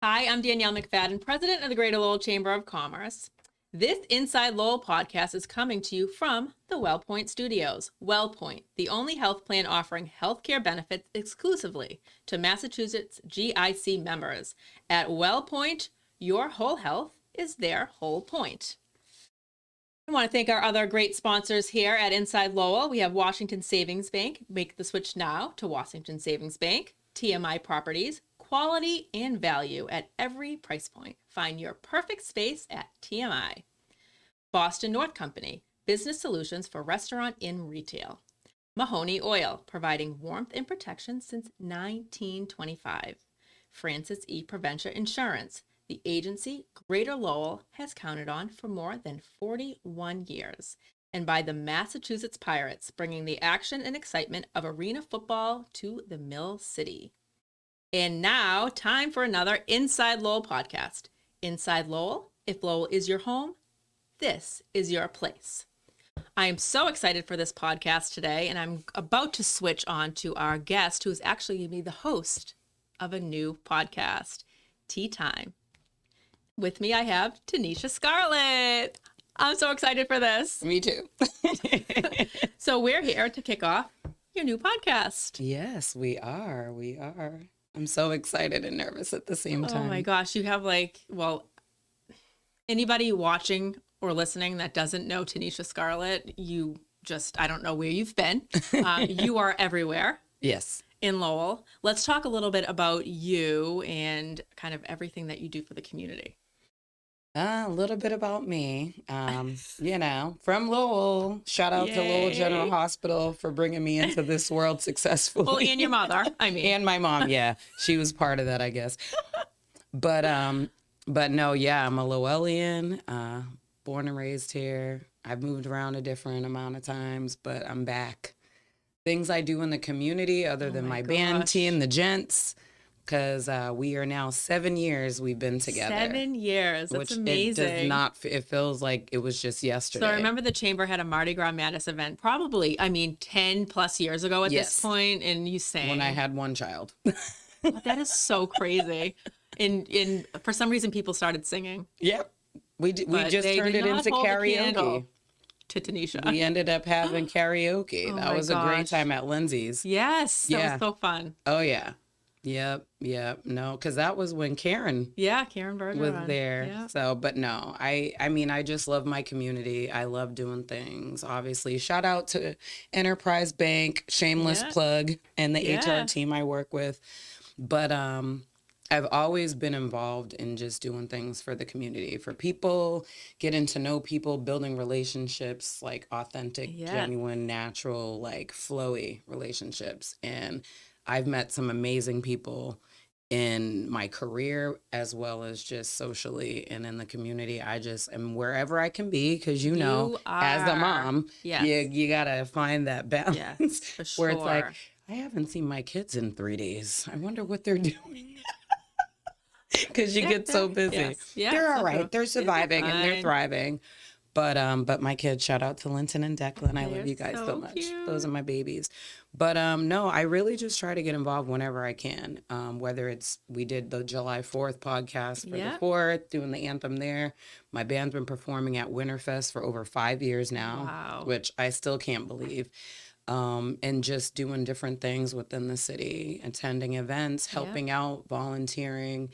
Hi, I'm Danielle McFadden, President of the Greater Lowell Chamber of Commerce. This Inside Lowell podcast is coming to you from the WellPoint Studios. WellPoint, the only health plan offering healthcare benefits exclusively to Massachusetts GIC members. At WellPoint, your whole health is their whole point. I want to thank our other great sponsors here at Inside Lowell. We have Washington Savings Bank. Make the switch now to Washington Savings Bank. TMI Properties. Quality and value at every price point. Find your perfect space at TMI. Boston North Company. Business solutions for restaurant and retail. Mahoney Oil. Providing warmth and protection since 1925. Francis E. Prevention Insurance. The agency Greater Lowell has counted on for more than 41 years. And by the Massachusetts Pirates, bringing the action and excitement of arena football to the Mill City. And now, time for another Inside Lowell podcast. Inside Lowell, if Lowell is your home, this is your place. I am so excited for this podcast today, and I'm about to switch on to our guest, who is actually going to be the host of a new podcast, Tea Time. With me, I have Tenesha Scarlett. I'm so excited for this. Me too. So we're here to kick off your new podcast. Yes, we are. We are. I'm so excited and nervous at the same time. Oh my gosh, you have anybody watching or listening that doesn't know Tenesha Scarlett, I don't know where you've been. You are everywhere. Yes. In Lowell. Let's talk a little bit about you and kind of everything that you do for the community. A little bit about me. From Lowell. Shout out to Lowell General Hospital for bringing me into this world successfully. Well, and your mother, and my mom, yeah. She was part of that, I guess. But no, yeah, I'm a Lowellian, born and raised here. I've moved around a different amount of times, but I'm back. Things I do in the community other than my band, Tee the Gents, because we are now 7 years we've been together. 7 years. That's amazing. It feels like it was just yesterday. So I remember the Chamber had a Mardi Gras Madness event probably, 10 plus years ago at this point, and you sang. When I had one child. That is so crazy. And for some reason, people started singing. Yep. We just turned it into karaoke. To Tenesha. We ended up having karaoke. That was a great time at Lindsay's. Yes. That was so fun. Oh, yeah. Yep. No, because that was when Karen Bergeron was there. Yeah. So, but no, I just love my community. I love doing things. Obviously, shout out to Enterprise Bank, shameless plug, and the HR team I work with. But I've always been involved in just doing things for the community, for people, getting to know people, building relationships, like authentic, genuine, natural, like flowy relationships. And I've met some amazing people in my career as well as just socially and in the community. I just am wherever I can be because, as a mom, you got to find that balance where it's like, I haven't seen my kids in 3 days. I wonder what they're doing. Because you get so busy. Yes. Yeah, they're all right. They're surviving and they're thriving. But my kids, shout out to Linton and Declan. I love you guys so much. Cute. Those are my babies. But no, I really just try to get involved whenever I can. Whether we did the July 4th podcast for the 4th, doing the anthem there. My band's been performing at Winterfest for over 5 years now, which I still can't believe. And just doing different things within the city, attending events, helping out, volunteering,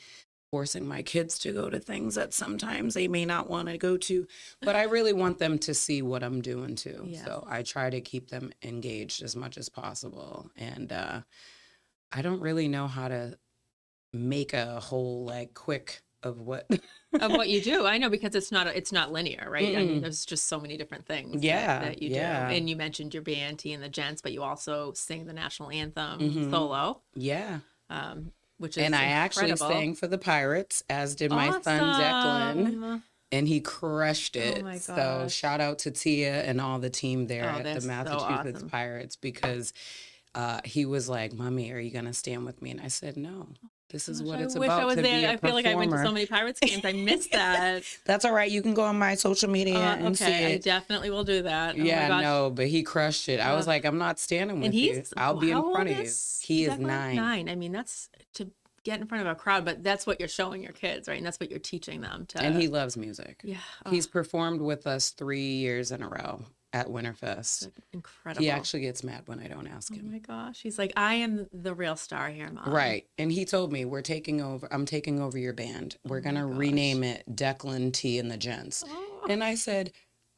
forcing my kids to go to things that sometimes they may not want to go to, but I really want them to see what I'm doing too. Yes. So I try to keep them engaged as much as possible. And I don't really know how to make a whole quick of what you do. I know, because it's not linear, right? Mm-hmm. I mean, there's just so many different things that you do. And you mentioned your band, Tee the Gents, but you also sing the national anthem solo. Yeah. Which is I incredible. Actually sang for the Pirates, as did my son Declan, and he crushed it. Oh my gosh. So shout out to Tia and all the team there at the Massachusetts Pirates, because he was like, "Mommy, are you gonna stand with me?" And I said, "No. This is what it's about." I was there. I feel like I went to so many Pirates games. I missed that. That's all right. You can go on my social media and see it. I definitely will do that. But he crushed it. I was like, I'm not standing with you. I'll be in front of you. He is 9. 9. I mean, that's get in front of a crowd, but that's what you're showing your kids, right? And that's what you're teaching them to. And he loves music. Yeah. He's performed with us 3 years in a row at Winterfest. Incredible. He actually gets mad when I don't ask him. Oh my gosh. He's like, I am the real star here, Mom. Right. And he told me, I'm taking over your band. We're going to rename it Declan, Tee and the Gents. Oh. And I said,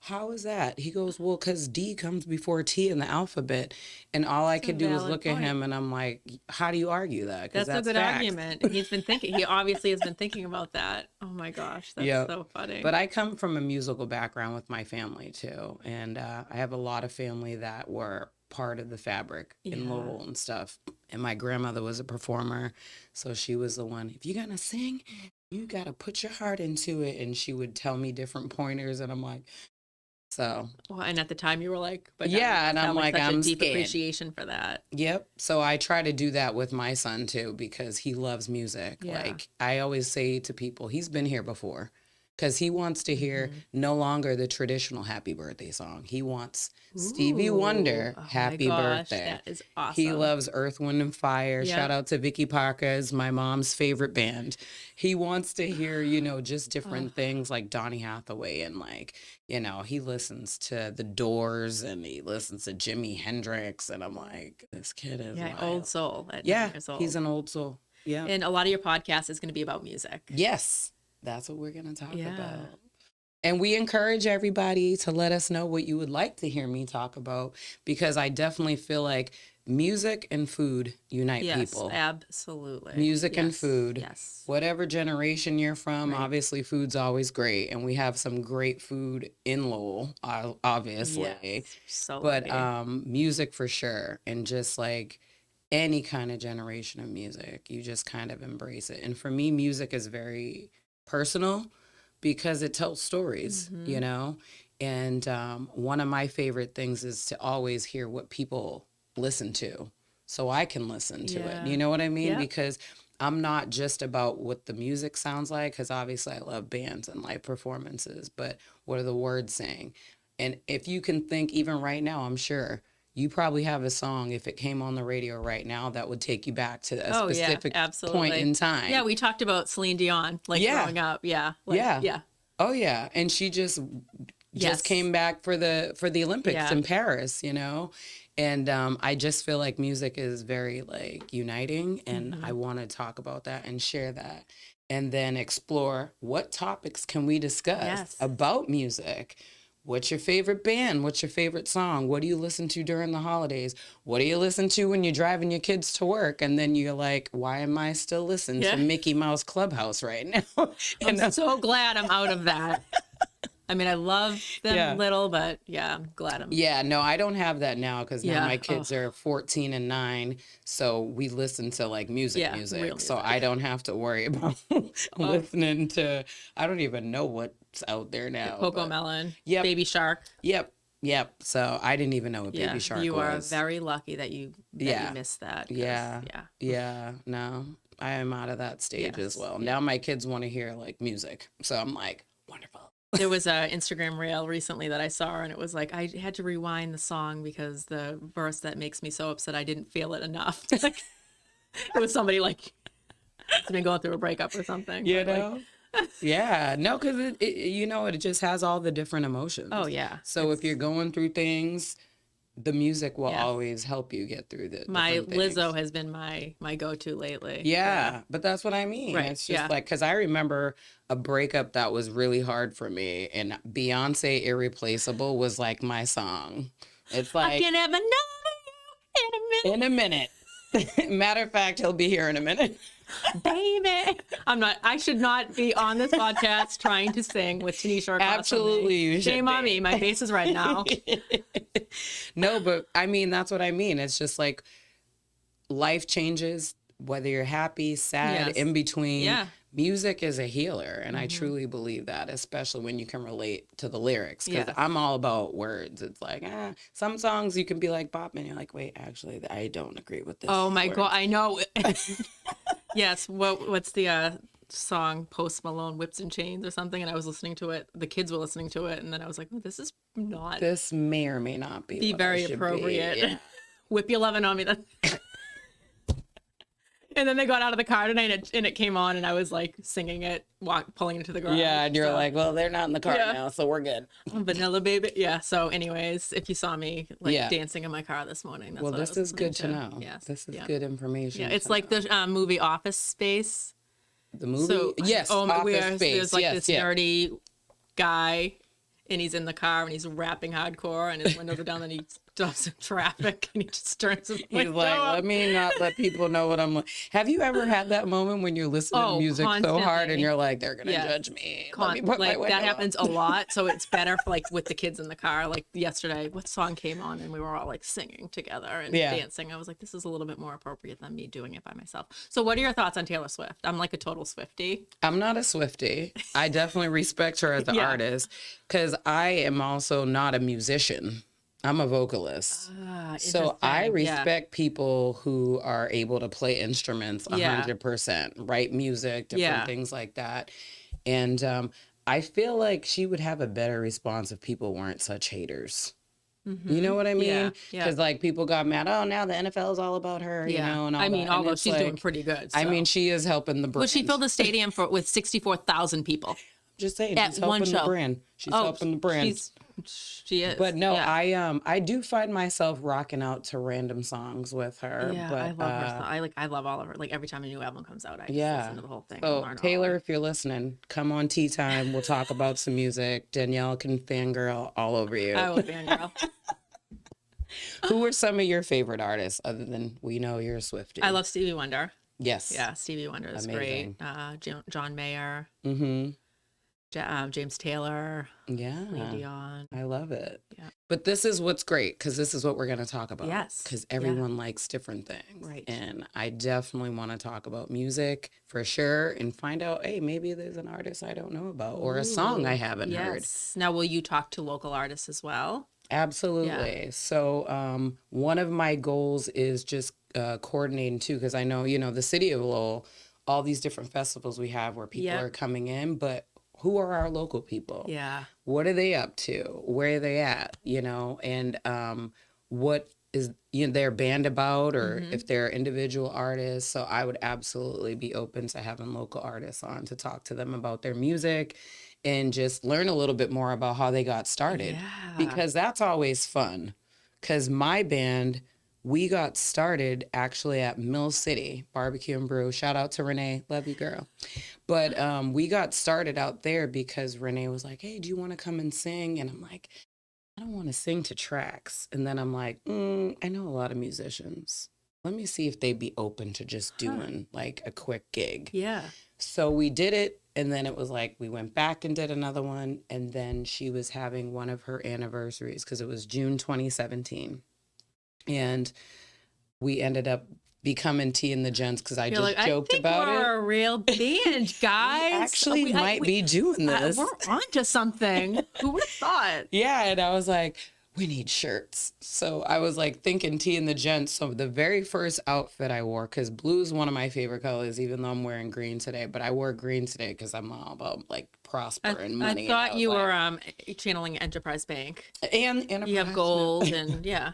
how is that? He goes, well, because D comes before T in the alphabet. And all I could do was look at him and I'm like, how do you argue that? That's a good argument. And he obviously has been thinking about that. Oh my gosh. That's so funny. But I come from a musical background with my family too. And I have a lot of family that were part of the fabric in Lowell and stuff. And my grandmother was a performer. So she was the one, if you're going to sing, you got to put your heart into it. And she would tell me different pointers. And I'm like, so. Well, and at the time you were like, but yeah, and I'm like, I'm a deep scared. appreciation for that. Yep. So I try to do that with my son too, because he loves music. Yeah. Like I always say to people, he's been here before. Because he wants to hear no longer the traditional happy birthday song. He wants Stevie Wonder, happy birthday. That is awesome. He loves Earth, Wind, and Fire. Yep. Shout out to Vicky Parker's, my mom's favorite band. He wants to hear, just different things like Donny Hathaway. And like, he listens to The Doors and he listens to Jimi Hendrix. And I'm like, this kid is wild. Old soul at 9 years old. He's an old soul. Yeah. And a lot of your podcast is going to be about music. Yes. That's what we're going to talk about. And we encourage everybody to let us know what you would like to hear me talk about, because I definitely feel like music and food unite people. Yes, absolutely. Music and food. Yes. Whatever generation you're from, obviously food's always great. And we have some great food in Lowell, obviously. Yes, so but music for sure. And just like any kind of generation of music, you just kind of embrace it. And for me, music is very personal because it tells stories, and one of my favorite things is to always hear what people listen to so I can listen to it. You know what I mean? Yeah. Because I'm not just about what the music sounds like, because obviously I love bands and live performances, but what are the words saying? And if you can think even right now, I'm sure you probably have a song, if it came on the radio right now, that would take you back to a specific point in time. Yeah, we talked about Celine Dion, growing up. Yeah. Yeah. Oh, yeah. And she just came back for the Olympics in Paris, And I just feel like music is very, uniting. And I want to talk about that and share that. And then explore what topics can we discuss about music. What's your favorite band? What's your favorite song? What do you listen to during the holidays? What do you listen to when you're driving your kids to work? And then you're like, why am I still listening to Mickey Mouse Clubhouse right now? I'm so glad I'm out of that. I mean, I love them little, but I'm glad I'm. Yeah, no, I don't have that now because now my kids are 14 and 9. So we listen to music. So I don't have to worry about listening to, I don't even know what's out there now. Coco Melon. Yep. Baby Shark. Yep. So I didn't even know what Baby Shark was. You are very lucky that you missed that. Yeah. No, I am out of that stage as well. Now my kids want to hear music. So I'm like, wonderful. There was an Instagram reel recently that I saw, and it was like, I had to rewind the song because the verse that makes me so upset, I didn't feel it enough. It was somebody has been going through a breakup or something. Yeah, no, because it just has all the different emotions. Oh, yeah. So if you're going through things, the music will always help you get through the my Lizzo has been my go-to lately. Yeah, but that's what I mean. Right. It's just because I remember a breakup that was really hard for me, and Beyonce Irreplaceable was my song. It's I can never know you in a minute. Matter of fact, he'll be here in a minute. Baby, I should not be on this podcast trying to sing with Tenesha. Absolutely, you should. Shame on me. My face is red now. No, but I mean, that's what I mean. It's just life changes, whether you're happy, sad, in between. Yeah. Music is a healer, and I truly believe that, especially when you can relate to the lyrics, because I'm all about words. It's some songs you can be bop, and you're like, wait, actually, I don't agree with this. Oh my God, I know. Yes, what's the song, Post Malone, Whips and Chains or something, and I was listening to it, the kids were listening to it, and then I was like, oh, this may or may not be very appropriate. Whip your lovin' on me. And then they got out of the car tonight, and it came on, and I was like singing it, pulling it to the ground. Yeah, and you're like, well, they're not in the car now, so we're good. Vanilla Baby. Yeah. So, anyways, if you saw me dancing in my car this morning, that's what this I was is good to know. Yes. This is good information. Yeah, it's like the movie Office Space. The movie, so, yes, Office Space. There's like this nerdy guy, and he's in the car and he's rapping hardcore, and his windows are down, and he stops in traffic, and he just turns his window He's like, up. let me not let people know what I'm like. Have you ever had that moment when you're listening to music constantly. so hard and you're like, they're gonna judge me? Let me put my window that happens up. a lot, so it's better for like with the kids in the car. Like yesterday, what song came on, and we were all like singing together and dancing. I was like, this is a little bit more appropriate than me doing it by myself. So what are your thoughts on Taylor Swift? I'm like a total Swiftie. I'm not a Swiftie. I definitely respect her as an artist, because I am also not a musician. I'm a vocalist. So I respect people who are able to play instruments 100%, write music, different things like that. And I feel like she would have a better response if people weren't such haters. You know what I mean? Because like people got mad, oh, now the NFL is all about her, you know, and all that. Although she's doing pretty good. So. I mean, she is helping the brand. Well, she filled the stadium with 64,000 people. Just saying, at she's helping one show. the brand. She's helping the brand. She is. But no, I do find myself rocking out to random songs with her. Yeah, but, I love her. I love all of her. Like every time a new album comes out, I just listen to the whole thing. So Taylor, if you're listening, come on Tea Time. We'll talk about some music. Danielle can fangirl all over you. I will fangirl. Who are some of your favorite artists other than we know you're a Swiftie? I love Stevie Wonder. Yes. Yeah, Stevie Wonder is great. John Mayer. Mm-hmm. James Taylor. Yeah. Lee Dion. I love it. Yeah. But this is what's great, because this is what we're going to talk about. Yes. Because everyone likes different things. Right. And I definitely want to talk about music for sure and find out, hey, maybe there's an artist I don't know about or a song I haven't heard. Now, will you talk to local artists as well? Absolutely. Yeah. So one of my goals is just coordinating too, because I know, the city of Lowell, all these different festivals we have where people are coming in, but who are our local people? Yeah. What are they up to? Where are they at? And what is their band about, or if they're individual artists. So I would absolutely be open to having local artists on to talk to them about their music and just learn a little bit more about how they got started. Yeah. Because that's always fun. Because my band, we got started actually at Mill City Barbecue and Brew. Shout out to Renee. Love you, girl. But we got started out there because Renee was like, hey, do you want to come and sing? And I'm like, I don't want to sing to tracks. And then I'm like, I know a lot of musicians. Let me see if they'd be open to just doing like a quick gig. Yeah. So we did it. And then it was like, we went back and did another one. And then she was having one of her anniversaries because it was June 2017. And we ended up becoming Tee the Gents because I just joked about it. I think we're a real band, guys. We actually might be doing this. We're onto something. Who would have thought? Yeah, and I was like, we need shirts. So I was like thinking Tee the Gents. So the very first outfit I wore, because blue is one of my favorite colors, even though I'm wearing green today. But I wore green today because I'm all about like prosper and money. I thought you were channeling Enterprise Bank. And Enterprise. You have gold and yeah.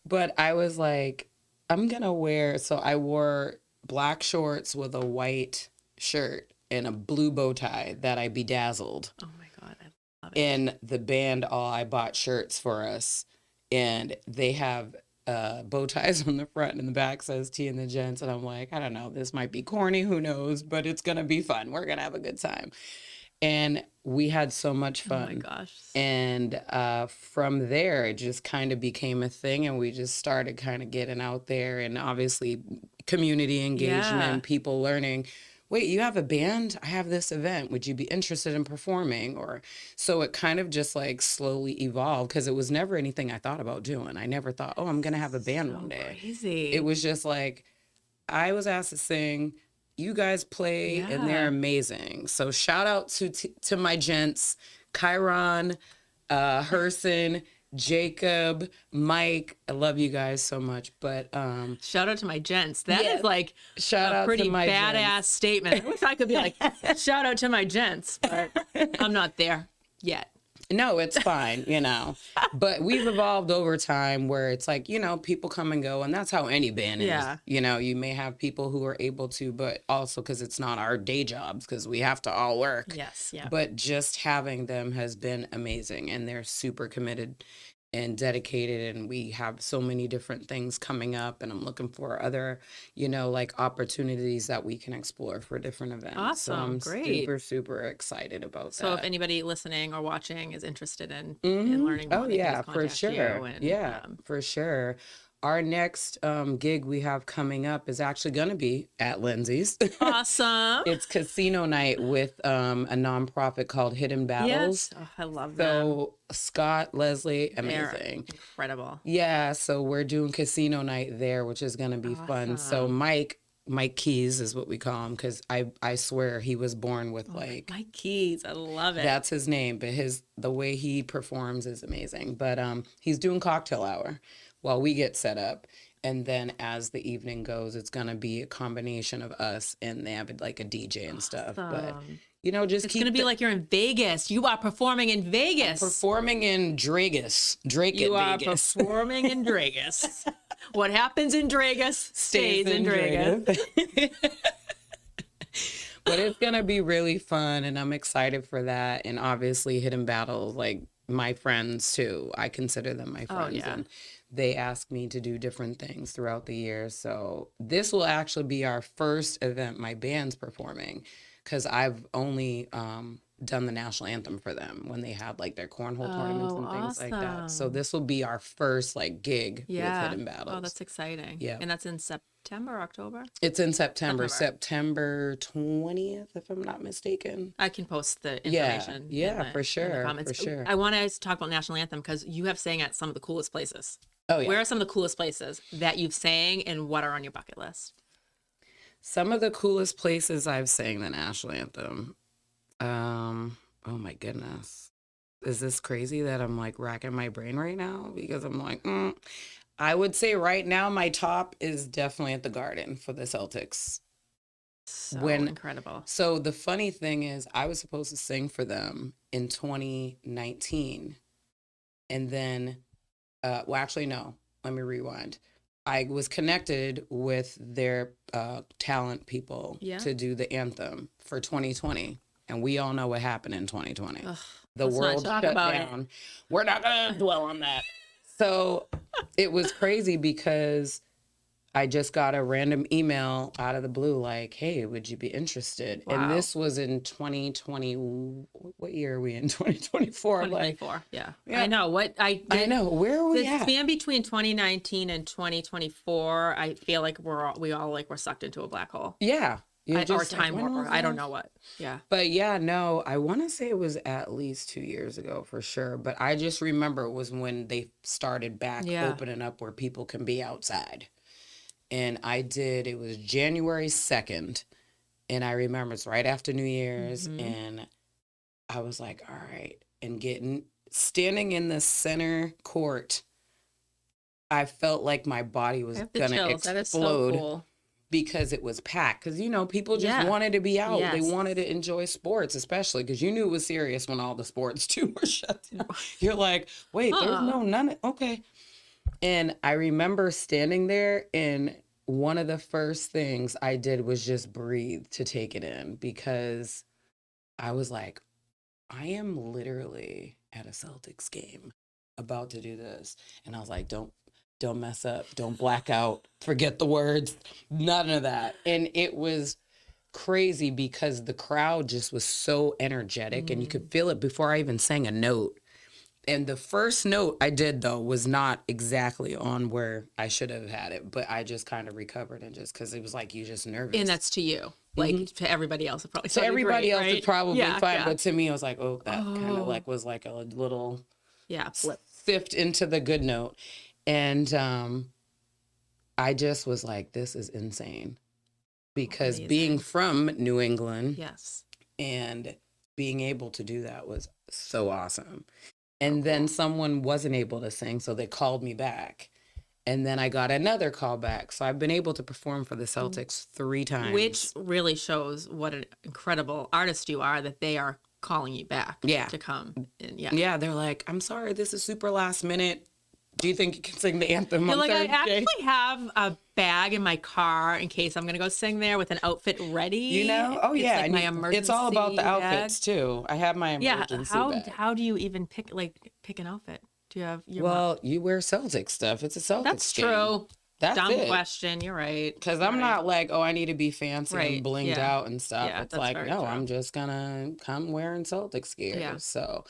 But I was like, I'm going to wear, so I wore black shorts with a white shirt and a blue bow tie that I bedazzled. Oh my God, I love it. And the band, I bought shirts for us, and they have bow ties on the front and the back says Tee the Gents. And I'm like, I don't know, this might be corny, who knows, but it's going to be fun. We're going to have a good time. And we had so much fun. Oh my gosh. And from there, it just kind of became a thing. And we just started kind of getting out there, and obviously community engagement, people learning, wait, you have a band? I have this event. Would you be interested in performing? Or so it kind of just like slowly evolved, because it was never anything I thought about doing. I never thought, oh, I'm going to have a band one day. Crazy. It was just like, I was asked to sing. You guys play and they're amazing. So shout out to my gents, Chiron, Herson, Jacob, Mike. I love you guys so much. But shout out to my gents. That is like shout a out pretty to my badass gents. Statement. I wish I could be like, shout out to my gents, but I'm not there yet. No, it's fine, but we've evolved over time where it's like, people come and go, and that's how any band is. You may have people who are able to, but also because it's not our day jobs, because we have to all work. Yes, yeah. But just having them has been amazing, and they're super committed and dedicated, and we have so many different things coming up, and I'm looking for other like opportunities that we can explore for different events. Awesome. So I'm Great. super excited about that. So if anybody listening or watching is interested in learning more, for sure. For sure. Our next gig we have coming up is actually going to be at Lindsay's. Awesome. It's casino night with a nonprofit called Hidden Battles. Yes. Oh, I love So Scott, Leslie, amazing. They're incredible. Yeah, so we're doing casino night there, which is going to be fun. So Mike Keys is what we call him, because I swear he was born with Mike Keys. I love it. That's his name, but the way he performs is amazing. But he's doing cocktail hour while we get set up. And then as the evening goes, it's going to be a combination of us, and they have like a DJ and stuff. But, just it's going to be like you're in Vegas. You are performing in Vegas. Performing in Dragus. You are Vegas. Performing in Dragus. What happens in Dragus stays in Dragus. But it's going to be really fun, and I'm excited for that. And obviously Hidden Battles, like my friends too. I consider them my friends. And they ask me to do different things throughout the year. So this will actually be our first event my band's performing, because I've only done the national anthem for them when they had like their cornhole tournaments and things like that. So this will be our first like gig with Hidden Battles. Oh, that's exciting. Yeah. And that's in September, October? It's in September 20th, if I'm not mistaken. I can post the information. For sure. For sure. I want to talk about national anthem, because you have sang at some of the coolest places. Oh, yeah. Where are some of the coolest places that you've sang, and what are on your bucket list? Some of the coolest places I've sang the national anthem. Oh my goodness. Is this crazy that I'm like racking my brain right now? Because I'm like, I would say right now my top is definitely at the Garden for the Celtics. So incredible. So the funny thing is, I was supposed to sing for them in 2019. And then, well, actually, no, let me rewind. I was connected with their talent people to do the anthem for 2020. And we all know what happened in 2020. Ugh, the world shut down. We're not going to dwell on that. So it was crazy, because I just got a random email out of the blue like, hey, would you be interested? Wow. And this was in 2020. What year are we in? 2024. 2024. Yeah. I know. I know. Where are we at? The span between 2019 and 2024, I feel like we're sucked into a black hole. Yeah. Or time warper. I don't know what. Yeah. But I want to say it was at least 2 years ago for sure. But I just remember it was when they started back opening up where people can be outside. And it was January 2nd. And I remember it's right after New Year's. Mm-hmm. And I was like, all right. And standing in the center court, I felt like my body was going to explode. That is so cool. Because it was packed. Because, people just wanted to be out. Yes. They wanted to enjoy sports, especially because you knew it was serious when all the sports, too, were shut down. You're like, wait, there's none. Okay. And I remember standing there, and one of the first things I did was just breathe to take it in, because I was like, I am literally at a Celtics game about to do this. And I was like, don't mess up. Don't black out. Forget the words. None of that. And it was crazy because the crowd just was so energetic, and you could feel it before I even sang a note. And the first note I did, though, was not exactly on where I should have had it, but I just kind of recovered, and just because it was like, you're just nervous. And that's to you. Like, to everybody else, it probably sounded to everybody great, else, right? it's probably fine. But to me, I was like, that kind of like was like a little sift into the good note. And I just was like, this is insane. Because being from New England and being able to do that was so awesome. And then someone wasn't able to sing, so they called me back. And then I got another call back. So I've been able to perform for the Celtics 3 times. Which really shows what an incredible artist you are, that they are calling you back Yeah. to come. And Yeah, they're like, I'm sorry, this is super last minute. Do you think you can sing the anthem on like, I Thursday? actually have a bag in my car in case I'm going to go sing there with an outfit ready. You know? Oh, It's yeah. like and my emergency it's all about the outfits, bag. too. I have my emergency bag. How do you even pick an outfit? Do you have your Well, you wear Celtic stuff. It's a Celtic That's game. true. That's Dumb it. question. You're right. Because I'm not like, oh, I need to be fancy and blinged Yeah. out and stuff. Yeah, It's that's like, very no, true. I'm just going to come wearing Celtics gear. Yeah. So,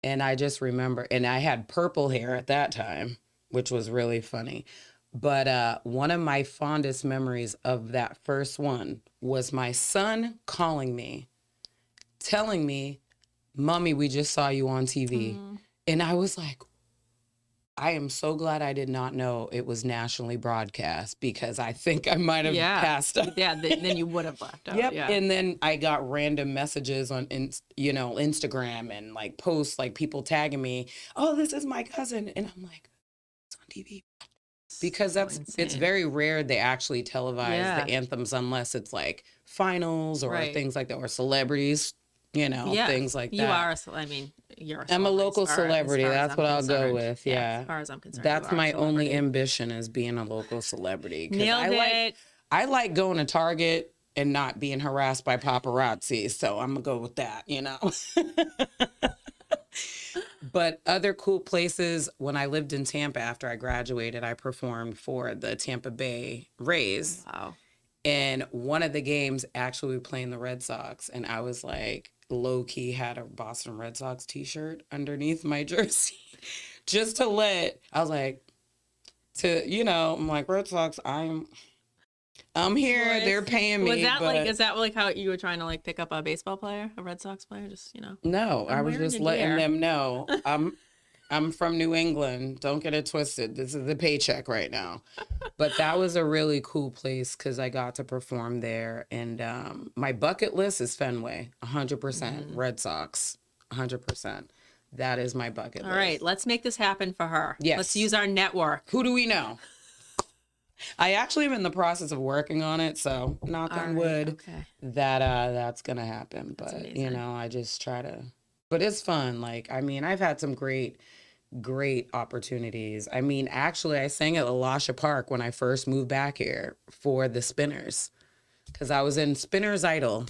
and I just remember, and I had purple hair at that time, which was really funny. But one of my fondest memories of that first one was my son calling me, telling me, Mommy, we just saw you on TV. And I was like, I am so glad I did not know it was nationally broadcast because I think I might have passed out. Yeah, then you would have left out. Yep. Yeah. And then I got random messages on, Instagram and like posts, like people tagging me, oh, this is my cousin. And I'm like, it's on TV. Because it's very rare they actually televise the anthems unless it's like finals or things like that, or celebrities, things like that. You are, you're I'm a local celebrity. That's what I'll go with. Yeah. As far as I'm concerned. That's my only ambition, is being a local celebrity. Nailed it. I like going to Target and not being harassed by paparazzi. So I'm going to go with that, But other cool places, when I lived in Tampa after I graduated, I performed for the Tampa Bay Rays. Wow. And one of the games, actually, we were playing the Red Sox. And I was like, low-key had a Boston Red Sox t-shirt underneath my jersey. Just to I was like, I'm like, Red Sox, I'm here. They're paying me. Is that like how you were trying to like pick up a baseball player, a Red Sox player? Just, No, I was just letting them know I'm from New England. Don't get it twisted. This is the paycheck right now. But that was a really cool place because I got to perform there. And my bucket list is Fenway, 100%. Red Sox, 100%. That is my bucket list. All right, let's make this happen for her. Yes. Let's use our network. Who do we know? I actually am in the process of working on it, so knock on wood that's gonna happen. But I just try to. But it's fun. Like, I've had some great opportunities. Actually, I sang at Elisha Park when I first moved back here for the Spinners, because I was in Spinners Idol.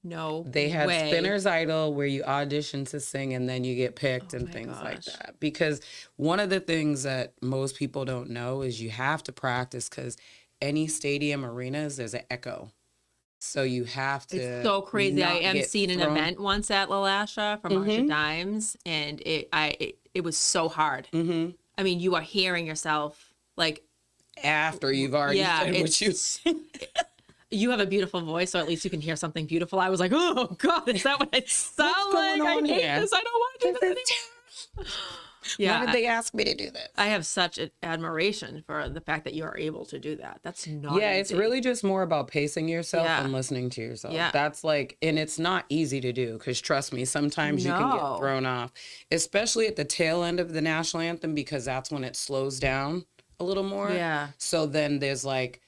No, they had Spinners Idol where you audition to sing and then you get picked and things like that. Because one of the things that most people don't know is you have to practice, because any stadium arenas, there's an echo. So you have to. It's so crazy. I emceed an event once at Elisha for Marsha Dimes, and it was so hard. Mm-hmm. You are hearing yourself like after you've already said what you sing. You have a beautiful voice, so at least you can hear something beautiful. I was like, oh, God, is that what I sound like? I hate this. I don't want to do this anymore. Why did they ask me to do this? I have such admiration for the fact that you are able to do that. That's not easy. It's really just more about pacing yourself and listening to yourself. Yeah. That's like, and it's not easy to do, because trust me, sometimes you can get thrown off, especially at the tail end of the national anthem, because that's when it slows down a little more. Yeah. So then there's like,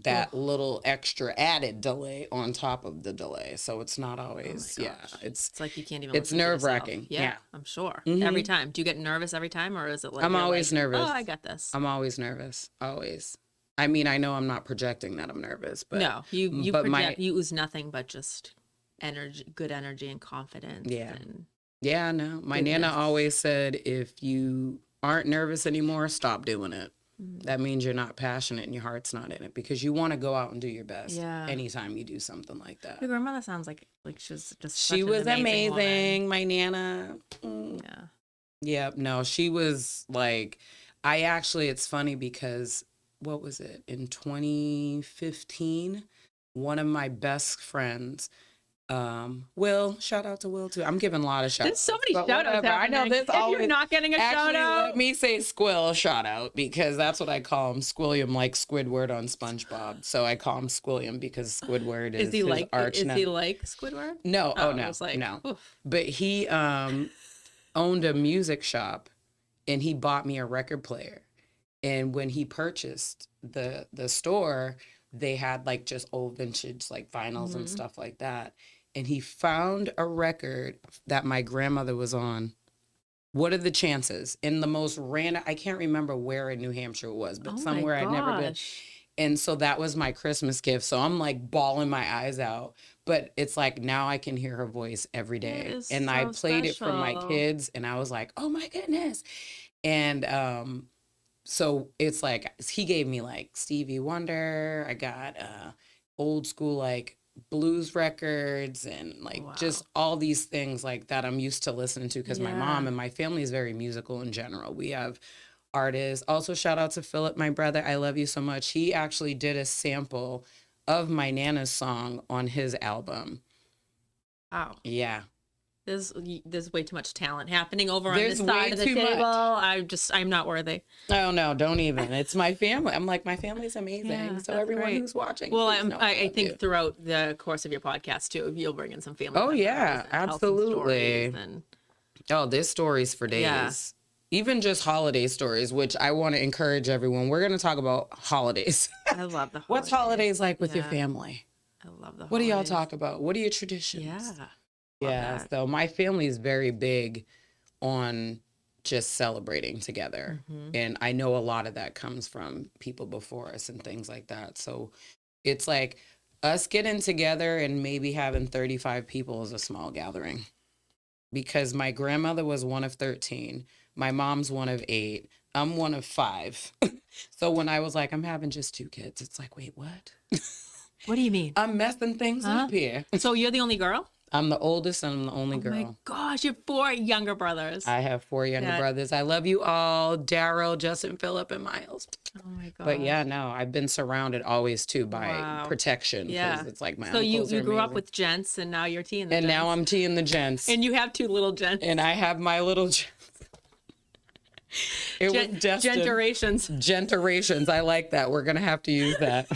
that little extra added delay on top of the delay. So it's not always, it's like you can't even, it's nerve wracking. Yeah, I'm sure. Mm-hmm. Every time. Do you get nervous every time, or is it like, I'm always nervous. Oh, I got this. I'm always nervous. Always. I know I'm not projecting that I'm nervous, but no, you you ooze nothing but just energy, good energy and confidence. Yeah. And no. My Nana always said, if you aren't nervous anymore, stop doing it. That means you're not passionate and your heart's not in it, because you want to go out and do your best anytime you do something like that. Your grandmother sounds like she's just she was amazing. Woman. My Nana. Yeah. No, she was like, it's funny because, what was it? In 2015, one of my best friends, Will, shout out to Will too. I'm giving a lot of shout outs. There's so many shout outs. I know this. If you're not getting a shout out, let me say Squill shout out, because that's what I call him. Squilliam, like Squidward on SpongeBob. So I call him Squilliam because Squidward is his arch name. Is he like Squidward? No. No. Oof. But he owned a music shop, and he bought me a record player. And when he purchased the store, they had like just old vintage like vinyls and stuff like that. and he found a record that my grandmother was on. What are the chances? In the most random, I can't remember where in New Hampshire it was, but somewhere I'd never been. And so that was my Christmas gift. So I'm like bawling my eyes out. But it's like now I can hear her voice every day. And so I played it for my kids and I was like, oh my goodness. And so it's like he gave me like Stevie Wonder. I got old school like blues records and like just all these things like that I'm used to listening to because my mom and my family is very musical in general. We have artists. Also, shout out to Philip, my brother. I love you so much. He actually did a sample of my Nana's song on his album. Wow. Yeah. There's way too much talent happening over on this side of the table. I'm not worthy. Oh no, don't even. It's my family. I'm like, my family's amazing. Yeah, so everyone who's watching. Well, I think throughout the course of your podcast too, you'll bring in some family. Oh yeah, absolutely. There's stories for days. Yeah. Even just holiday stories, which I want to encourage everyone. We're going to talk about holidays. I love the holidays. What's holidays like with your family? I love the holidays. What do y'all talk about? What are your traditions? Yeah. So my family is very big on just celebrating together. Mm-hmm. And I know a lot of that comes from people before us and things like that. So it's like us getting together and maybe having 35 people is a small gathering. Because my grandmother was one of 13. My mom's one of 8. I'm one of 5. So when I was like, I'm having just 2 kids, it's like, wait, what? What do you mean? I'm messing things up here. So you're the only girl? I'm the oldest and I'm the only girl. Oh my gosh, you have 4 younger brothers. I have 4 younger brothers. I love you all, Daryl, Justin, Philip, and Miles. Oh my god. But yeah, no, I've been surrounded always too by protection. Yeah. It's like my So you grew up with gents and now you're teeing the gents. And now I'm teeing the gents. And you have 2 little gents. And I have my little gents. It was destined. Genterations. I like that. We're going to have to use that.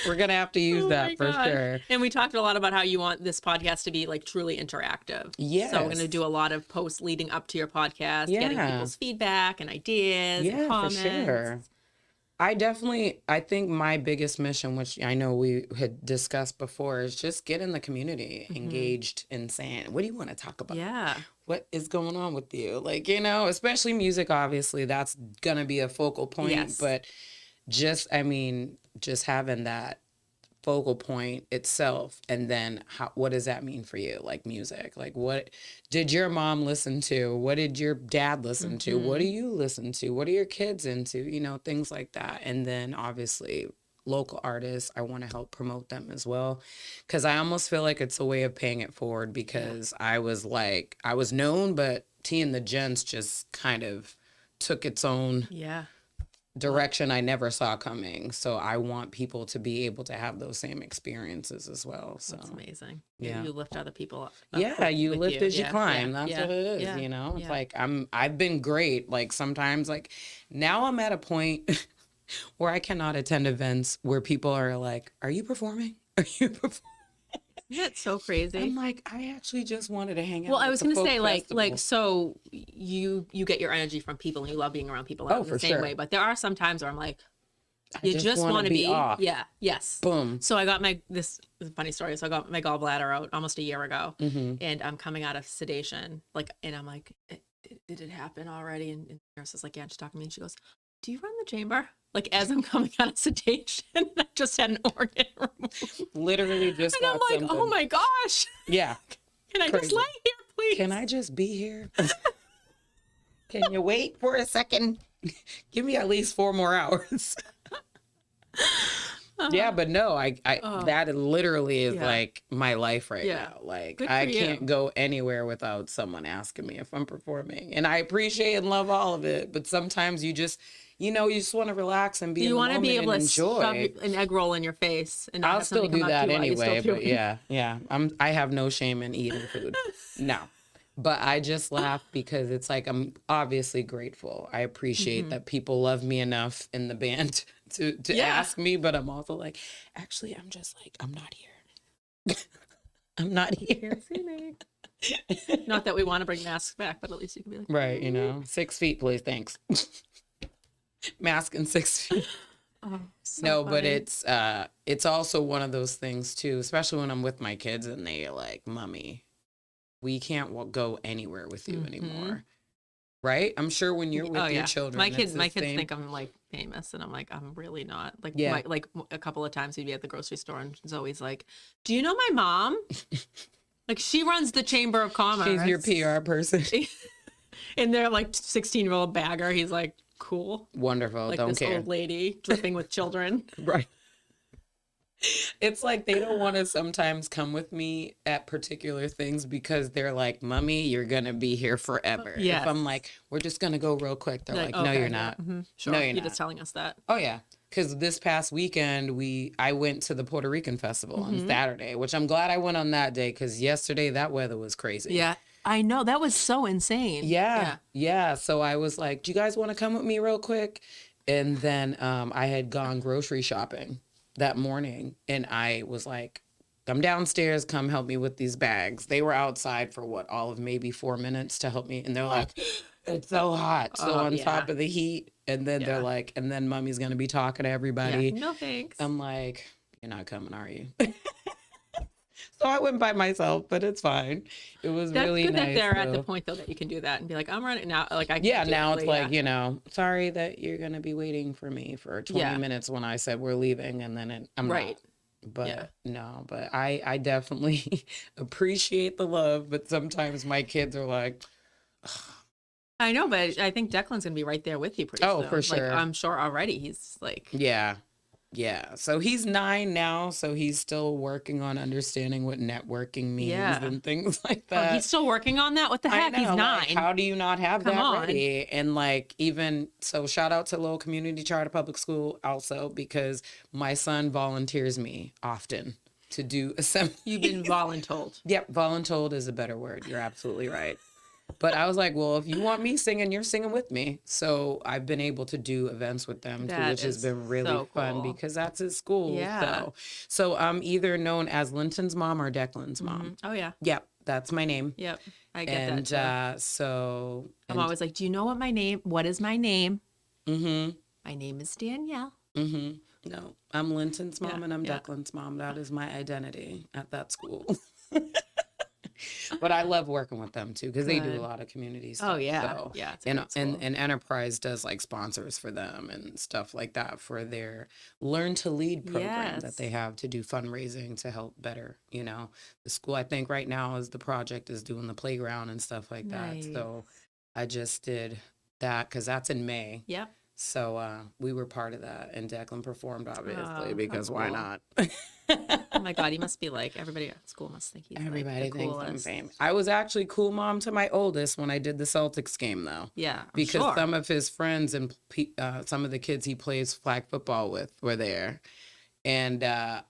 We're going to have to use that for sure. And we talked a lot about how you want this podcast to be like truly interactive. Yes. So we're going to do a lot of posts leading up to your podcast, getting people's feedback and ideas and comments. For sure. I think my biggest mission, which I know we had discussed before, is just getting the community engaged and saying, what do you want to talk about? Yeah. What is going on with you? Like, especially music, obviously, that's going to be a focal point. Yes. But just having that focal point itself, and then what does that mean for you? Like music, like what did your mom listen to? What did your dad listen to? What do you listen to? What are your kids into? Things like that. And then obviously local artists, I want to help promote them as well, because I almost feel like it's a way of paying it forward, because I was known, but Tee the Gents just kind of took its own direction I never saw coming. So I want people to be able to have those same experiences as well. So that's amazing. Yeah. You lift other people up. You lift as you climb. That's what it is, It's like I've been great. Like sometimes like now I'm at a point where I cannot attend events where people are like, are you performing? Are you performing? That's so crazy. I'm like, I actually just wanted to hang out. Well, I was going to say so you get your energy from people and you love being around people in the same way. But there are some times where I'm like, you just want to be off. Yeah. Yes. Boom. So I got this is a funny story. So I got my gallbladder out almost a year ago, and I'm coming out of sedation. And I'm like, did it happen already? And the nurse is like, yeah. And she's talking to me and she goes, do you run the chamber? Like as I'm coming out of sedation, I just had an organ removed. Literally just. And I'm like, something. Oh my gosh. Yeah. Can I just lay here, please? Can I just be here? Can you wait for a second? Give me at least 4 more hours. Yeah, but no, that literally is like my life right now. Like I can't go anywhere without someone asking me if I'm performing. And I appreciate and love all of it, but sometimes you just you just want to relax and be in the moment and enjoy. You want to be able to shove an egg roll in your face and not I'll still do that anyway, but yeah. I have no shame in eating food. No. But I just laugh because it's like I'm obviously grateful. I appreciate that people love me enough in the band to ask me, but I'm also like, actually, I'm just like, I'm not here. I'm not here. Can't see me. Not that we want to bring masks back, but at least you can be like, right, 6 feet, please, thanks. Mask and 6 feet. Oh, so No, funny. but it's also one of those things too, especially when I'm with my kids and they're like, "Mommy, we can't go anywhere with you anymore." Right? I'm sure when you're with your children, My it's the kids same. think I'm like famous, and I'm like, I'm really not. Like Yeah. a couple of times we'd be at the grocery store, and Zoe's like, "Do you know my mom? Like she runs the Chamber of Commerce. She's your PR person. And they're like 16-year-old bagger. He's like, cool, Wonderful. like Don't this care. old lady dripping with children. Right. It's like they don't want to sometimes come with me at particular things because they're like, "Mommy, you're going to be here forever." Yes. If I'm like, "We're just going to go real quick." They're like, "No, okay, you're not." Sure. No, you're You're not. just telling us that. Oh yeah. Because this past weekend I went to the Puerto Rican festival on Saturday, which I'm glad I went on that day because yesterday that weather was crazy. Yeah, I know. That was so insane. Yeah. So I was like, "Do you guys want to come with me real quick?" And then I had gone grocery shopping that morning, and I was like, "Come downstairs, come help me with these bags." They were outside for all of maybe 4 minutes to help me, and they're like, "It's so hot." So on top of the heat, and then they're like, and then Mommy's gonna be talking to everybody. No thanks. I'm like, "You're not coming, are you?" So I went by myself, but it's fine. It was really good nice. that they're at the point though that you can do that and be like, I'm running now. Like I now it's like, sorry that you're gonna be waiting for me for 20 minutes when I said we're leaving, and then I'm right. not. But no, but I definitely appreciate the love, but sometimes my kids are like, ugh. I know, but I think Declan's gonna be right there with you pretty soon. Oh, for sure. Like, I'm sure already he's like, yeah. So he's 9 now, so he's still working on understanding what networking means and things like that. Oh, he's still working on that? What the heck? He's 9. Like, how do you not have that ready? And like, even so, shout out to Lowell Community Charter Public School also, because my son volunteers me often to do assembly. You've been voluntold. Yep, voluntold is a better word. You're absolutely right. But I was like, well, if you want me singing, you're singing with me. So I've been able to do events with them, too, which has been really fun because that's his school. Yeah. So I'm either known as Linton's mom or Declan's mom. Oh, yeah. Yep, that's my name. Yep, I get that. And so... I'm always like, do you know what is my name? My name is Danielle. No, I'm Linton's mom and I'm Declan's mom. That is my identity at that school. But I love working with them too because they do a lot of community stuff. Oh yeah, so, and Enterprise does like sponsors for them and stuff like that for their Learn to Lead program that they have to do fundraising to help better. The school. I think right now the project is doing the playground and stuff like that. So I just did that because that's in May. Yep. So we were part of that, and Declan performed, obviously, because why not? Oh my God, he must be like, everybody at school must think he's everybody like the thinks coolest. I'm famous. I was actually cool mom to my oldest when I did the Celtics game, though. Yeah, because some of his friends and some of the kids he plays flag football with were there, and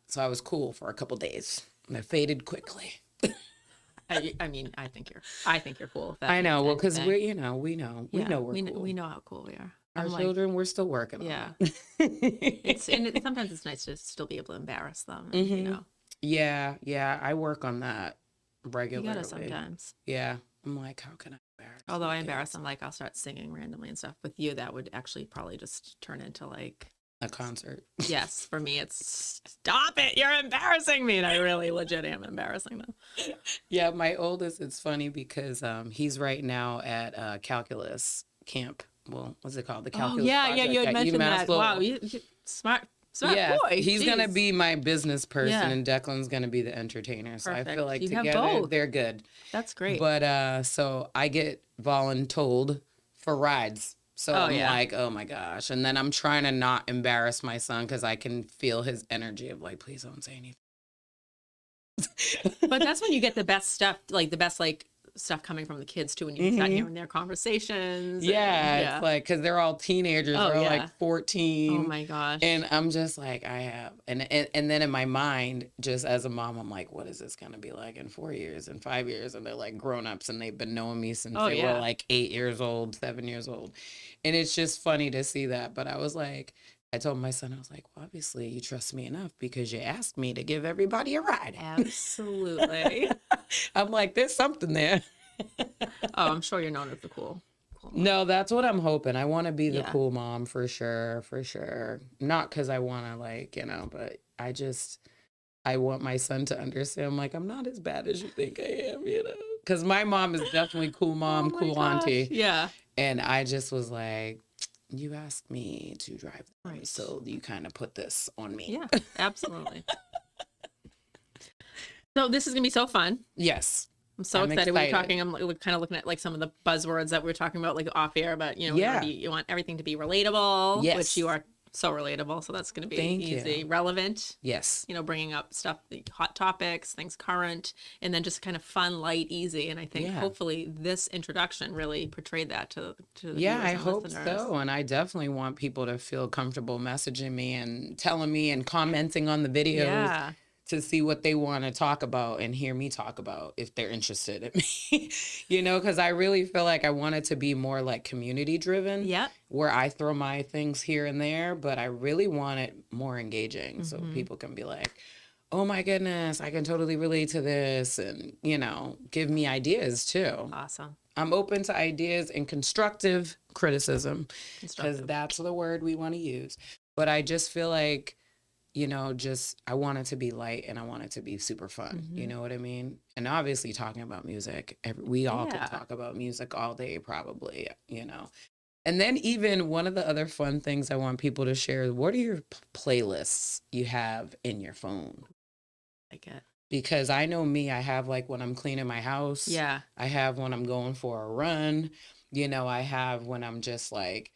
so I was cool for a couple days, and I faded quickly. I mean, I think you're cool. If that I know, well, because we know we're cool. We know how cool we are. Our children, we're still working on. Yeah. Sometimes it's nice to still be able to embarrass them. Yeah. I work on that regularly. You gotta sometimes. Yeah. I'm like, how can I embarrass? Although I embarrass them, like I'll start singing randomly and stuff. With you, that would actually probably just turn into like a concert. Yes, for me, it's stop it. You're embarrassing me, and I really legit am embarrassing them. Yeah, my oldest. It's funny because he's right now at calculus camp. Well, what's it called? The calculus. Yeah, you had mentioned that. Lowell. Wow, you smart boy. He's gonna be my business person, and Declan's gonna be the entertainer. So Perfect. I feel like you together they're good. That's great. But so I get voluntold for rides. So I'm like, oh my gosh, and then I'm trying to not embarrass my son because I can feel his energy of like, please don't say anything. But that's when you get the best stuff, like the best stuff coming from the kids too, when you start hearing their conversations. It's like, because they're all teenagers. They're like 14. Oh my gosh. And I'm just like, and then in my mind, just as a mom, I'm like, what is this gonna be like in 4 years and 5 years? And they're like grown-ups and they've been knowing me since they were like 8 years old, 7 years old. And it's just funny to see that. But I was like, I told my son, I was like, well, obviously you trust me enough because you asked me to give everybody a ride. Absolutely. I'm like, there's something there. Oh, I'm sure you're known as the cool No, that's what I'm hoping. I want to be the Yeah. cool mom for sure, for sure. Not because I want to but I want my son to understand. I'm like, I'm not as bad as you think I am, Because my mom is definitely cool mom, Oh my cool gosh. auntie. Yeah. And I just was like, you asked me to drive them, Right. so you kind of put this on me. Yeah, absolutely. So this is going to be so fun. Yes. I'm so excited. We were talking, I'm kind of looking at like some of the buzzwords that we were talking about like off air, but you want everything to be relatable, Yes. which you are so relatable. So that's going to be easy, relevant. Yes. Bringing up stuff, hot topics, things current, and then just kind of fun, light, easy. And I think hopefully this introduction really portrayed that to the viewers I and hope listeners. so. And I definitely want people to feel comfortable messaging me and telling me and commenting on the videos. Yeah. To see what they want to talk about and hear me talk about if they're interested in me, because I really feel like I want it to be more like community driven, where I throw my things here and there, but I really want it more engaging so people can be like, oh my goodness, I can totally relate to this, and, give me ideas too. Awesome. I'm open to ideas and constructive criticism, because that's the word we want to use. But I just feel like, I want it to be light and I want it to be super fun. You know what I mean? And obviously talking about music, we all can talk about music all day probably, And then even one of the other fun things I want people to share, what are your playlists you have in your phone? Like it. Because I know me, I have like when I'm cleaning my house. Yeah. I have when I'm going for a run. I have when I'm just like,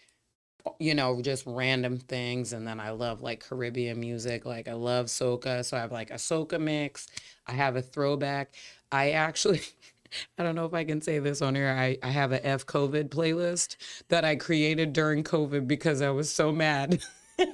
just random things. And then I love like Caribbean music. Like I love soca. So I have like a soca mix. I have a throwback. I actually, I don't know if I can say this on here. I have a F COVID playlist that I created during COVID because I was so mad. Are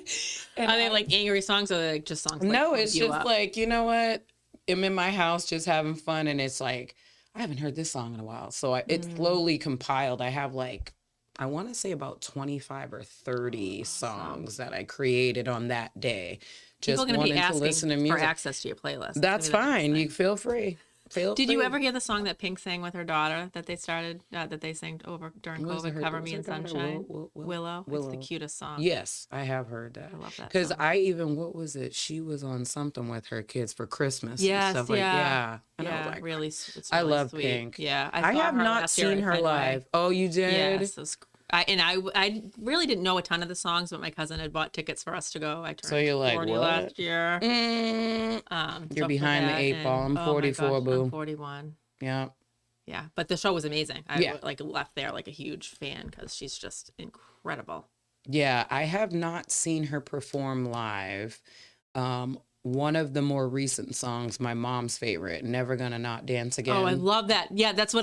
they like angry songs or like just songs? No, it's just like, you know what? I'm in my house just having fun. And it's like, I haven't heard this song in a while. So it's slowly compiled. I have like, I want to say about 25 or 30 songs that I created on that day. Just people going to be asking listen to music. for access to your playlist. That's fine. You feel free. Did you ever hear the song that Pink sang with her daughter that they started, that they sang over during COVID, Cover Me in Sunshine? Willow. It's the cutest song. Yes, I have heard that. I love that because what was it? She was on something with her kids for Christmas. Yes, and stuff yeah. And yeah, I was like, really, it's really I love sweet. Pink. Yeah, I have not seen her live. Oh, you did? Yes, I really didn't know a ton of the songs, but my cousin had bought tickets for us to go. I turned so you're like, 40 what? last year. You're behind the 8 ball. I'm 44, boo. I'm 41. Yeah. Yeah, but the show was amazing. I left there like a huge fan because she's just incredible. Yeah, I have not seen her perform live. One of the more recent songs, my mom's favorite, Never Gonna Not Dance Again. Oh, I love that. Yeah, that's what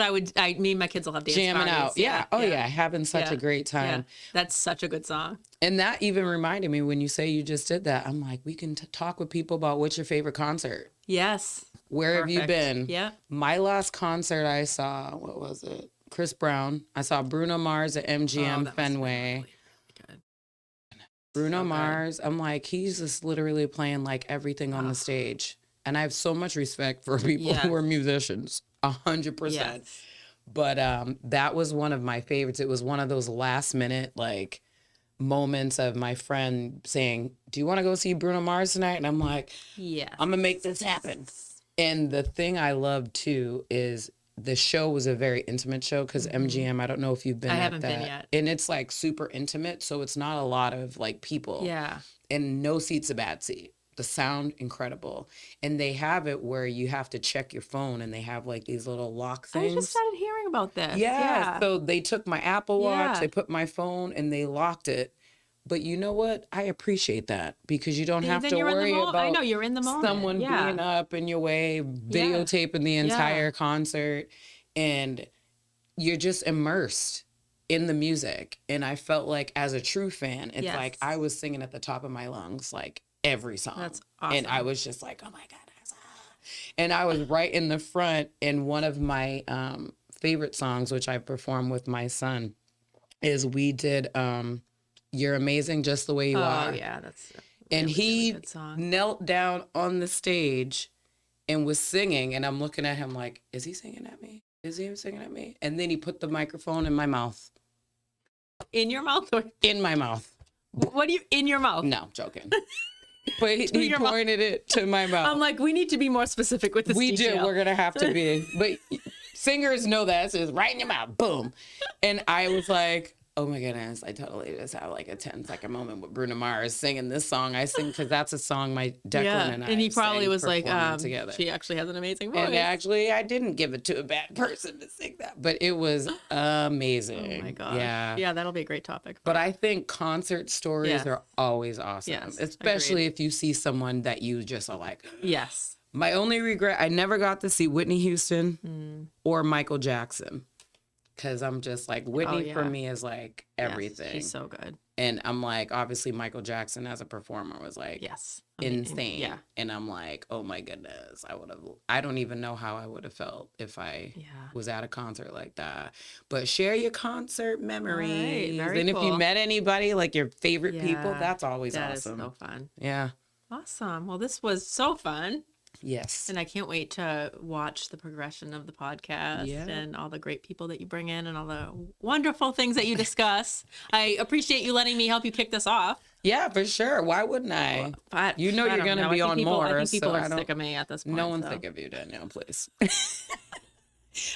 me and my kids will have dance jamming parties. out. Yeah. Oh, yeah. Having such a great time. Yeah. That's such a good song. And that even reminded me when you say you just did that, I'm like, we can talk with people about what's your favorite concert. Yes. Where have you been? Yeah. My last concert I saw, what was it? Chris Brown. I saw Bruno Mars at MGM Fenway. Bruno Mars, I'm like, he's just literally playing like everything on the stage. And I have so much respect for people who are musicians, 100%. Yes. But that was one of my favorites. It was one of those last minute like moments of my friend saying, do you want to go see Bruno Mars tonight? And I'm like, yeah, I'm going to make this happen. And the thing I love too is the show was a very intimate show because MGM, I don't know if you've been. I haven't been yet. And it's like super intimate. So it's not a lot of like people. Yeah. And no seat's a bad seat. The sound, incredible. And they have it where you have to check your phone and they have like these little lock things. I just started hearing about this. Yeah. So they took my Apple Watch, they put my phone and they locked it. But you know what? I appreciate that because you don't have to worry about I know, you're in the moment. Someone being up in your way, videotaping the entire concert, and you're just immersed in the music. And I felt like as a true fan, it's like I was singing at the top of my lungs, like every song. That's awesome. And I was just like, oh my goodness. And I was right in the front. And one of my favorite songs, which I performed with my son, is we did You're Amazing Just the Way You Are. Oh, yeah. That's and he good song. Knelt down on the stage and was singing. And I'm looking at him like, is he singing at me? Is he singing at me? And then he put the microphone in my mouth. In your mouth or in my mouth. what do you in your mouth? No, joking. But he pointed it to my mouth. I'm like, we need to be more specific with this We detail. do. We're gonna have to be. But singers know that. It's just right in your mouth. Boom. And I was like, oh my goodness, I totally just have like a 10-second moment with Bruno Mars singing this song. I sing because that's a song my Declan and I and he probably sang was like, together. she actually has an amazing voice. And actually, I didn't give it to a bad person to sing that, but it was amazing. Oh my gosh. Yeah. Yeah, that'll be a great topic. But I think concert stories are always awesome, Yes, especially if you see someone that you just are like, yes. My only regret, I never got to see Whitney Houston or Michael Jackson. Because I'm just like, Whitney for me is like everything. Yes, she's so good. And I'm like, obviously Michael Jackson as a performer was like insane. Yeah. And I'm like, oh my goodness, I don't even know how I would have felt if I was at a concert like that. But share your concert memories. Right, and cool. if you met anybody, like your favorite people, that's always awesome. That is so fun. Yeah. Awesome. Well, this was so fun. Yes. And I can't wait to watch the progression of the podcast and all the great people that you bring in and all the wonderful things that you discuss. I appreciate you letting me help you kick this off. Yeah, for sure. Why wouldn't I? But you know you're going to be on more. I think people so are sick of me at this point. No one's sick of you, Danielle, please.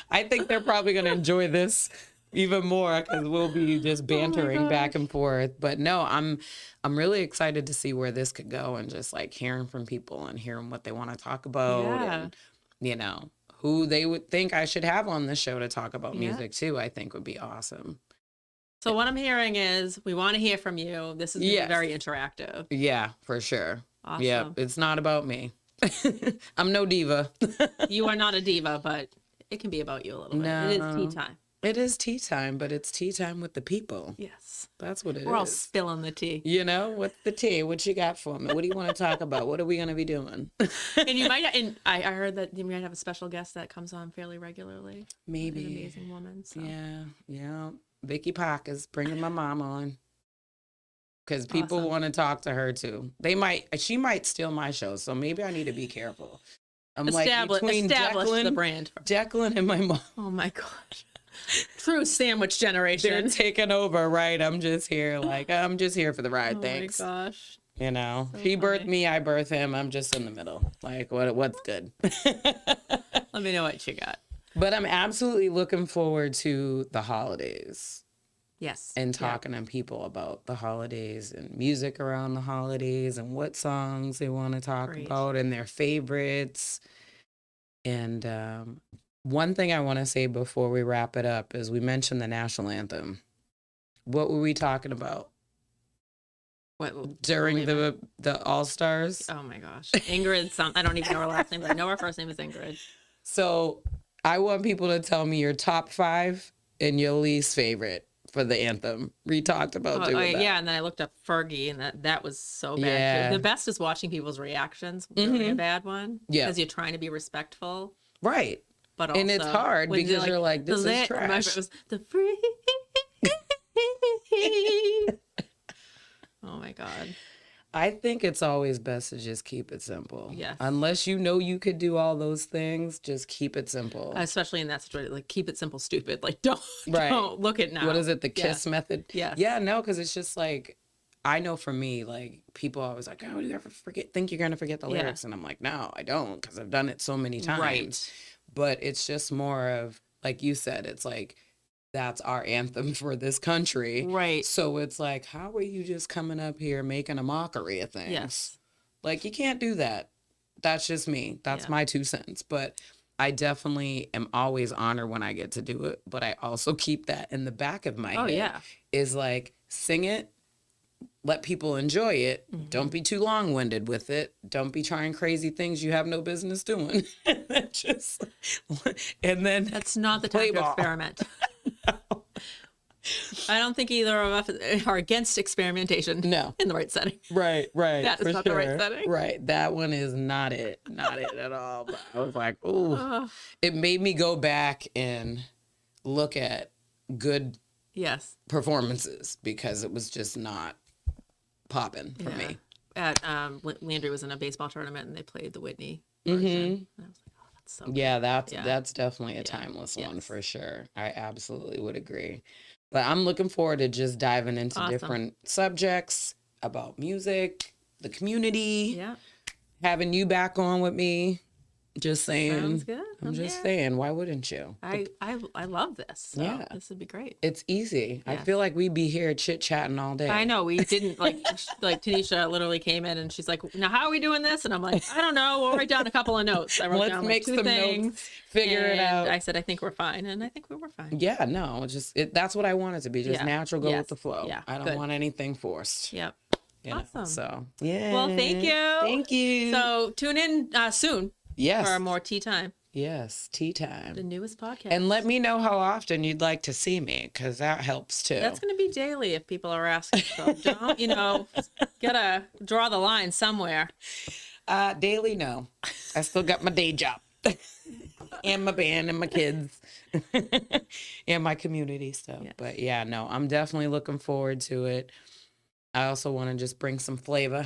I think they're probably going to enjoy this even more because we'll be just bantering back and forth. But no, I'm really excited to see where this could go and just like hearing from people and hearing what they want to talk about and, you know, who they would think I should have on the show to talk about music too, I think would be awesome. So what I'm hearing is we want to hear from you. This is very interactive. Yeah, for sure. Awesome. Yeah, it's not about me. I'm no diva. You are not a diva, but it can be about you a little bit. No. It is tea time. It is tea time, but it's tea time with the people. Yes. That's what it is. We're all spilling the tea. You know, what's the tea? What you got for me? What do you want to talk about? What are we going to be doing? And you might, and I heard that you might have a special guest that comes on fairly regularly. Maybe. An amazing woman. So. Yeah. Vicky Park is bringing my mom on. Because people want to talk to her too. She might steal my show, so maybe I need to be careful. I'm establish Declan, the brand. Declan and my mom. Oh my gosh. True sandwich generation. They're taking over, right? I'm just here for the ride. Thanks. Oh my gosh. You know, so he birthed me, I birthed him. I'm just in the middle. Like, what's good? Let me know what you got. But I'm absolutely looking forward to the holidays. Yes. And talking to people about the holidays and music around the holidays and what songs they want to talk about and their favorites. And one thing I want to say before we wrap it up is we mentioned the national anthem. What were we talking about? What during the All-Stars? Oh my gosh. Ingrid, I don't even know her last name, but I know her first name is Ingrid. So I want people to tell me your top 5 and your least favorite for the anthem. We talked about doing that. Yeah, and then I looked up Fergie, and that was so bad. Yeah. The best is watching people's reactions when doing a bad one. Yeah. Because you're trying to be respectful. Right. But also, and it's hard because you're like, this is trash. It was the free. Oh my God. I think it's always best to just keep it simple. Yes. Unless you know you could do all those things, just keep it simple. Especially in that situation, like keep it simple, stupid. Like don't look at now. What is it? The KISS method? Yes. Yeah, no, because it's just like, I know for me, like people always like, oh, do you ever think you're going to forget the lyrics? And I'm like, no, I don't, because I've done it so many times. Right. But it's just more of, like you said, it's like, that's our anthem for this country. Right. So it's like, how are you just coming up here making a mockery of things? Yes. Like, you can't do that. That's just me. That's my 2 cents. But I definitely am always honored when I get to do it. But I also keep that in the back of my head. Yeah. Is like, sing it. Let people enjoy it. Mm-hmm. Don't be too long-winded with it. Don't be trying crazy things you have no business doing. And then that's not the time to experiment. No. I don't think either of us are against experimentation. No. In the right setting. Right. That is not the right setting. Right. That one is not it. Not it at all. But I was like, ooh. It made me go back and look at good performances because it was just not popping for me. Landry was in a baseball tournament and they played the Whitney version. And I was like, oh, that's so good. Yeah, that's definitely a timeless one for sure. I absolutely would agree. But I'm looking forward to just diving into Awesome. different subjects about music, the community, Yeah. having you back on with me. Just saying. Sounds good. I'm just saying, why wouldn't you? I love this. So Yeah. this would be great. It's easy. Yeah. I feel like we'd be here chit-chatting all day. I know. We didn't like Tenesha literally came in and she's like, now how are we doing this? And I'm like, I don't know. We'll write down a couple of notes. I wrote Let's down make two some things, notes, figure it out. I said, I think we're fine. And I think we were fine. Yeah, no, that's what I want it to be. Just natural, go with the flow. Yeah. I don't want anything forced. Yep. Awesome. So, yeah. Well, thank you. Thank you. So tune in soon. Yes. For more tea time. Yes, tea time. The newest podcast. And let me know how often you'd like to see me, because that helps too. That's going to be daily if people are asking. So don't, gotta draw the line somewhere. Daily, no. I still got my day job and my band and my kids and my community stuff. Yeah. But yeah, no, I'm definitely looking forward to it. I also want to just bring some flavor.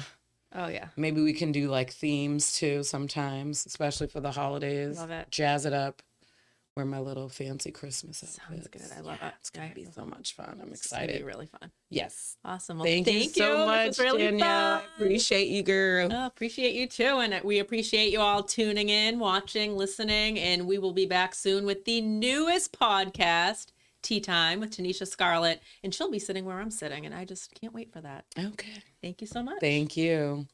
Oh, yeah. Maybe we can do like themes too sometimes, especially for the holidays. Love it. Jazz it up. Wear my little fancy Christmas outfits. Sounds good. I love it. It's going to be so much fun. I'm excited. It's going to be really fun. Yes. Awesome. Well, thank you so much, really Danielle. I appreciate you, girl. Oh, appreciate you too. And we appreciate you all tuning in, watching, listening. And we will be back soon with the newest podcast, Tea Time with Tenesha Scarlett. And she'll be sitting where I'm sitting. And I just can't wait for that. Okay. Thank you so much. Thank you.